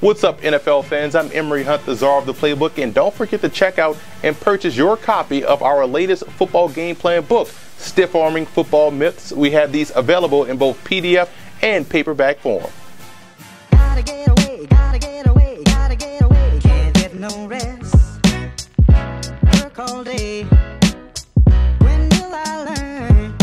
What's up, NFL fans? I'm Emery Hunt, the czar of the playbook, and don't forget to check out and purchase your copy of our latest football game plan book, Stiff Arming Football Myths. We have these available in both PDF and paperback form. Gotta get away, gotta get away, gotta get away. Can't get no rest. Work all day. When will I learn?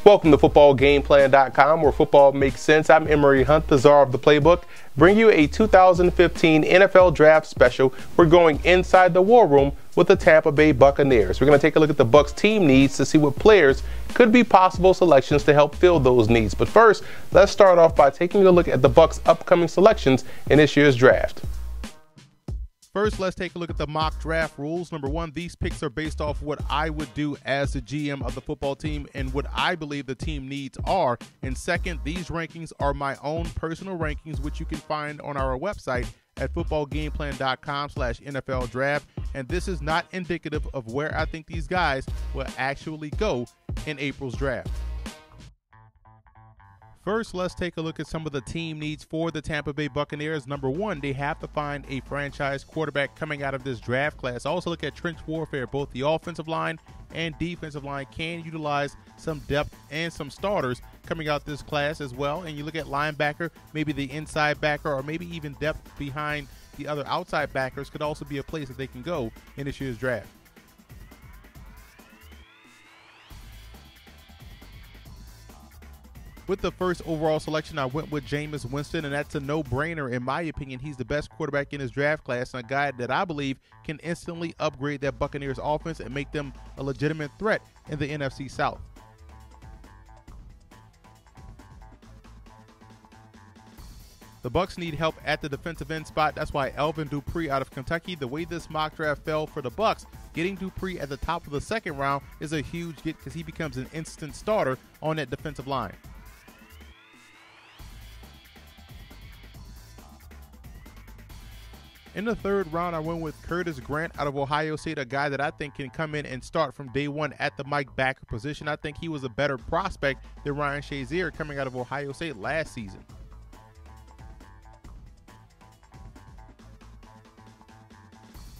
Welcome to FootballGamePlan.com, where football makes sense. I'm Emery Hunt, the czar of the playbook. Bring you a 2015 NFL Draft special. We're going inside the war room with the Tampa Bay Buccaneers. We're going to take a look at the Bucs team needs to see what players could be possible selections to help fill those needs. But first, let's start off by taking a look at the Bucs' upcoming selections in this year's draft. First, let's take a look at the mock draft rules. Number one, these picks are based off what I would do as the GM of the football team and what I believe the team needs are. And second, these rankings are my own personal rankings, which you can find on our website at footballgameplan.com/NFL draft. And this is not indicative of where I think these guys will actually go in April's draft. First, let's take a look at some of the team needs for the Tampa Bay Buccaneers. Number one, they have to find a franchise quarterback coming out of this draft class. Also look at trench warfare. Both the offensive line and defensive line can utilize some depth and some starters coming out this class as well. And you look at linebacker, maybe the inside backer, or maybe even depth behind the other outside backers could also be a place that they can go in this year's draft. With the first overall selection, I went with Jameis Winston, and that's a no-brainer. In my opinion, he's the best quarterback in his draft class and a guy that I believe can instantly upgrade that Buccaneers offense and make them a legitimate threat in the NFC South. The Bucs need help at the defensive end spot. That's why Alvin Dupree out of Kentucky, the way this mock draft fell for the Bucs, getting Dupree at the top of the second round is a huge get because he becomes an instant starter on that defensive line. In the third round, I went with Curtis Grant out of Ohio State, a guy that I think can come in and start from day one at the Mike backer position. I think he was a better prospect than Ryan Shazier coming out of Ohio State last season.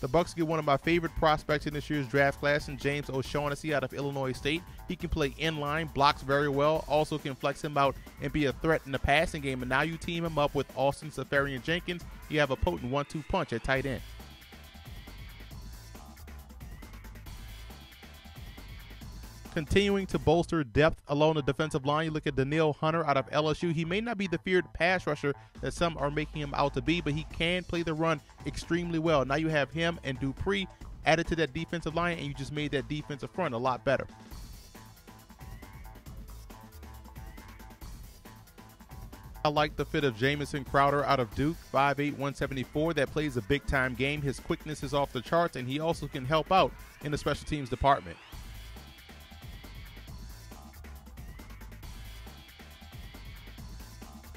The Bucs get one of my favorite prospects in this year's draft class in James O'Shaughnessy out of Illinois State. He can play inline, blocks very well, also can flex him out and be a threat in the passing game. And now you team him up with Austin Seferian-Jenkins, you have a potent 1-2 punch at tight end. Continuing to bolster depth along the defensive line, you look at Danielle Hunter out of LSU. He may not be the feared pass rusher that some are making him out to be, but he can play the run extremely well. Now you have him and Dupree added to that defensive line, and you just made that defensive front a lot better. I like the fit of Jamison Crowder out of Duke, 5'8", 174, that plays a big-time game. His quickness is off the charts, and he also can help out in the special teams department.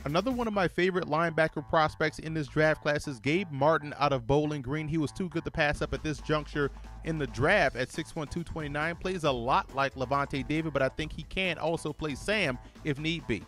Another one of my favorite linebacker prospects in this draft class is Gabe Martin out of Bowling Green. He was too good to pass up at this juncture in the draft at 6'1", 229. Plays a lot like Levante David, but I think he can also play Sam if need be.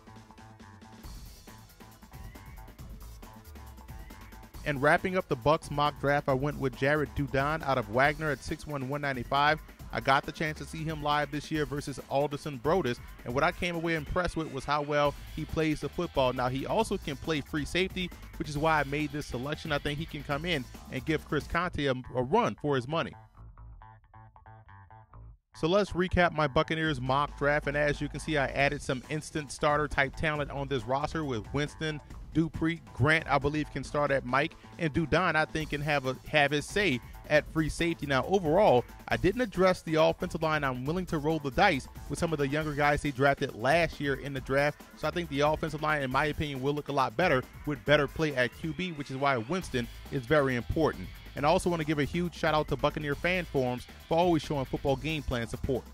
And wrapping up the Bucs mock draft, I went with Jared Dudon out of Wagner at 6'1", 195. I got the chance to see him live this year versus Alderson Brodus, and what I came away impressed with was how well he plays the football. Now, he also can play free safety, which is why I made this selection. I think he can come in and give Chris Conte a run for his money. So let's recap my Buccaneers mock draft, and as you can see, I added some instant starter type talent on this roster with Winston, Dupree, Grant, I believe can start at Mike, and Dudon I think can have his say at free safety. Now overall, I didn't address the offensive line. I'm willing to roll the dice with some of the younger guys they drafted last year in the draft. So I think the offensive line, in my opinion, will look a lot better with better play at QB, which is why Winston is very important. And I also want to give a huge shout out to Buccaneer fan forums for always showing football game plan support.